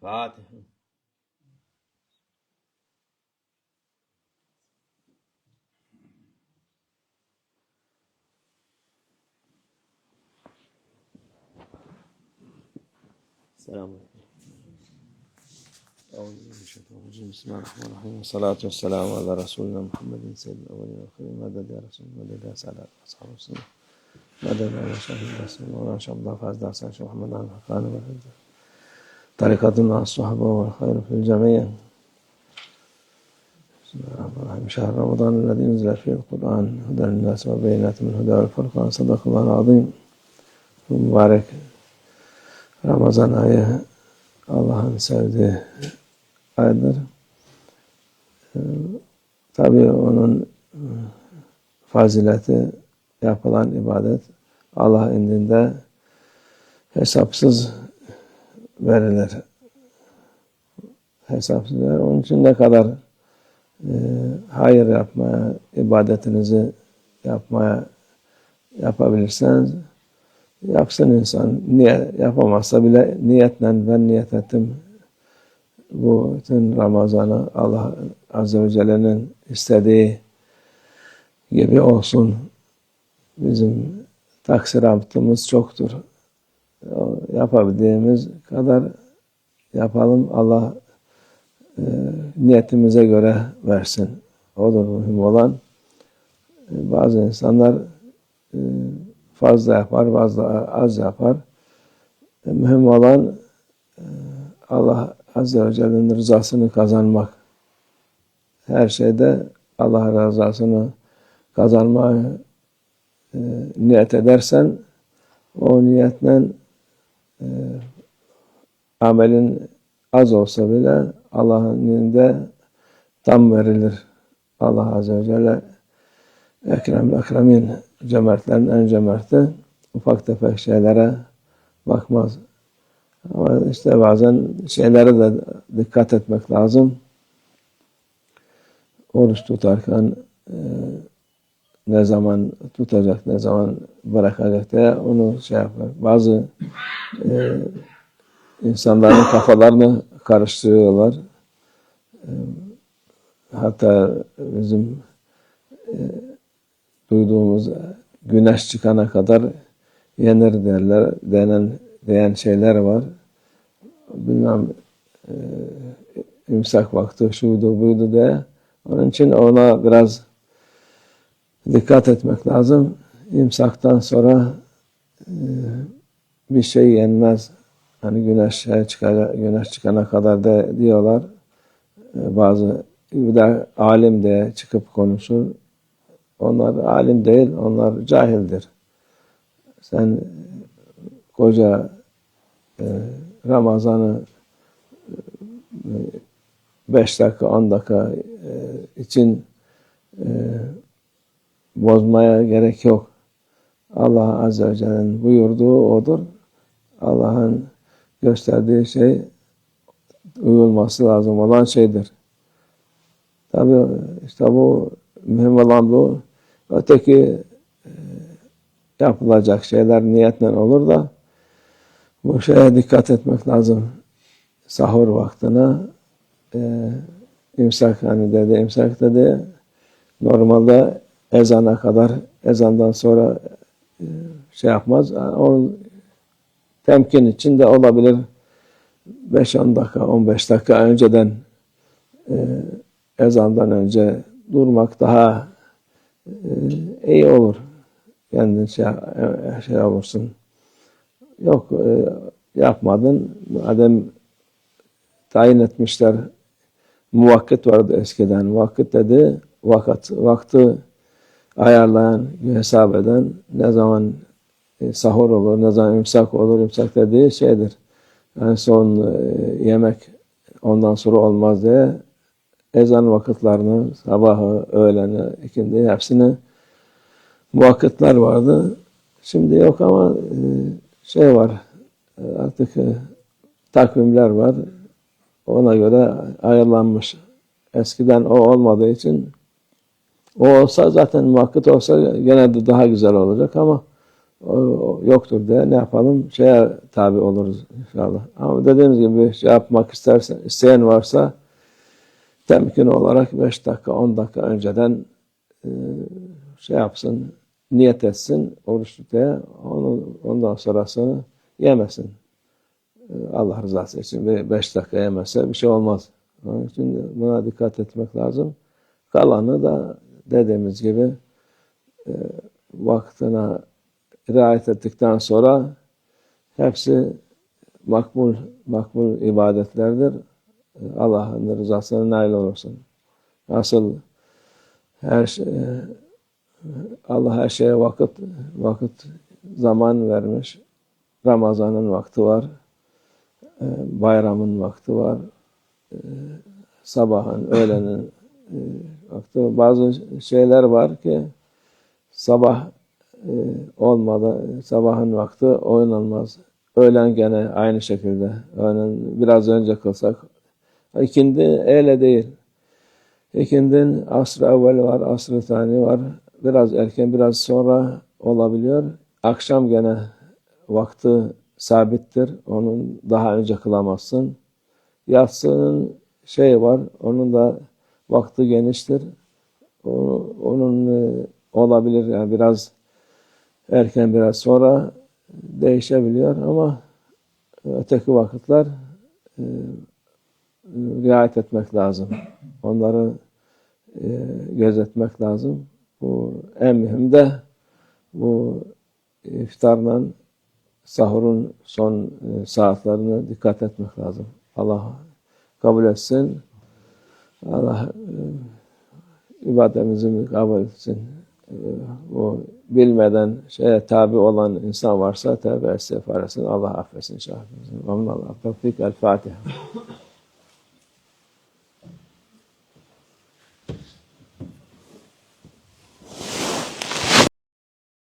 Fatiha. Selamun Aleyküm. Bismillahirrahmanirrahim. Salatu vesselamu ala Resulina Muhammedin seyyidil evvelin ve ahirin. Meded ya Resulü, meded ya salat ve sahabesine. Meded ya şahid Resulü ve inşallah fazla sen şu Muhammed'an hakkani ve hüdde. Tarikatun as-sahabe ve hayru fil cemiyye. Bismillahirrahmanirrahim. Şehr Ramazan ellezî unzile fîhil Kur'an huden linnâs ve beyinâtin minel huda vel furqan. Sadakallahul azîm. Bu mübarek Ramazan ayı Allah'ın sevdiği aydır. Tabii onun fazileti, yapılan ibadet Allah indinde hesapsız verilir. Hesapsız verilir. Onun için ne kadar hayır yapmaya, ibadetinizi yapabilirseniz yapsın insan. Yapamazsa bile niyetle ben niyet ettim. Bu bütün Ramazan'ı Allah Azze ve Celle'nin istediği gibi olsun. Bizim taksiratımız çoktur. Yapabildiğimiz kadar yapalım. Allah niyetimize göre versin. Odur mühim olan. Bazı insanlar fazla yapar, bazı az yapar. Mühim olan Allah Azze ve Celle'nin rızasını kazanmak. Her şeyde Allah rızasını kazanmaya niyet edersen o niyetle amelin az olsa bile Allah'ın indinde tam verilir. Allah Azze ve Celle Ekrem'l Ekremin, cömertlerin en cömerti, ufak tefek şeylere bakmaz. Ama işte bazen şeylere de dikkat etmek lazım. Oruç tutarken ne zaman tutacak, ne zaman bırakacak diye onu şey yapar. Bazı insanların kafalarını karıştırıyorlar. Hatta bizim duyduğumuz güneş çıkana kadar yenir derler, diyen şeyler var. Bilmem imsak vakti şuydu buydu diye. Onun için ona biraz dikkat etmek lazım. İmsaktan sonra bir şey yenmez. Hani güneş çıkana kadar da diyorlar. Bazı bir de alim de çıkıp konuşur. Onlar alim değil, onlar cahildir. Sen koca Ramazan'ı 5 dakika, 10 dakika için bozmaya gerek yok. Allah Azze ve Celle'nin buyurduğu odur. Allah'ın gösterdiği şey uyulması lazım olan şeydir. Tabii işte bu mühim olan bu. Öteki yapılacak şeyler niyetle olur da bu şeye dikkat etmek lazım. Sahur vaktine imsak hani dedi, imsak dedi. Normalde ezana kadar, ezandan sonra şey yapmaz. Onun temkin için de olabilir. 5-10 dakika, 15 dakika önceden ezandan önce durmak daha iyi olur. Kendin şey olursun. Yok yapmadın. Madem tayin etmişler, muvakkit vardı eskiden. Muvakkit dedi, vakti ayarlayan, hesap eden, ne zaman sahur olur, ne zaman imsak olur, imsak dediği şeydir. Yani son yemek ondan sonra olmaz diye ezan vakitlerini, sabahı, öğleni, ikindi hepsini muvakkitler vardı. Şimdi yok ama şey var, artık takvimler var. Ona göre ayarlanmış. Eskiden o olmadığı için o olsa zaten muvakkit olsa gene de daha güzel olacak ama o yoktur diye ne yapalım? Şeye tabi oluruz inşallah. Ama dediğimiz gibi şey yapmak isteyen varsa temkin olarak 5 dakika, 10 dakika önceden şey yapsın, niyet etsin, oruç tutmaya, ondan sonrasını yemesin. Allah rızası için 5 dakika yemezse bir şey olmaz. Onun için buna dikkat etmek lazım. Kalanı da dediğimiz gibi vaktine riayet ettikten sonra hepsi makbul ibadetlerdir. Allah'ın rızasına nail olursun. Nasıl her şey, Allah her şeye vakit zaman vermiş. Ramazan'ın vakti var. Bayramın vakti var. Sabahın, öğlenin vakti var. Bazı şeyler var ki sabah olmadı, sabahın vakti oynanmaz. Öğlen gene aynı şekilde. Öğlen biraz önce kılsak. İkindi öyle değil. İkindin asr-ı evvel var, asr-ı tani var. Biraz erken, biraz sonra olabiliyor. Akşam gene vakti sabittir. Onun daha önce kılamazsın. Yatsının şey var, onun da vakti geniştir. Onun olabilir yani biraz erken biraz sonra değişebiliyor ama öteki vakitler riayet etmek lazım. Onları gözetmek lazım. Bu en mühim de bu iftarla sahurun son saatlerine dikkat etmek lazım. Allah kabul etsin. Allah ibadetimizi kabul etsin. Bu bilmeden şeye tabi olan insan varsa tevbe istiğfar etsin. Allah affetsin inşallah. Allah tevfik. El Fatiha.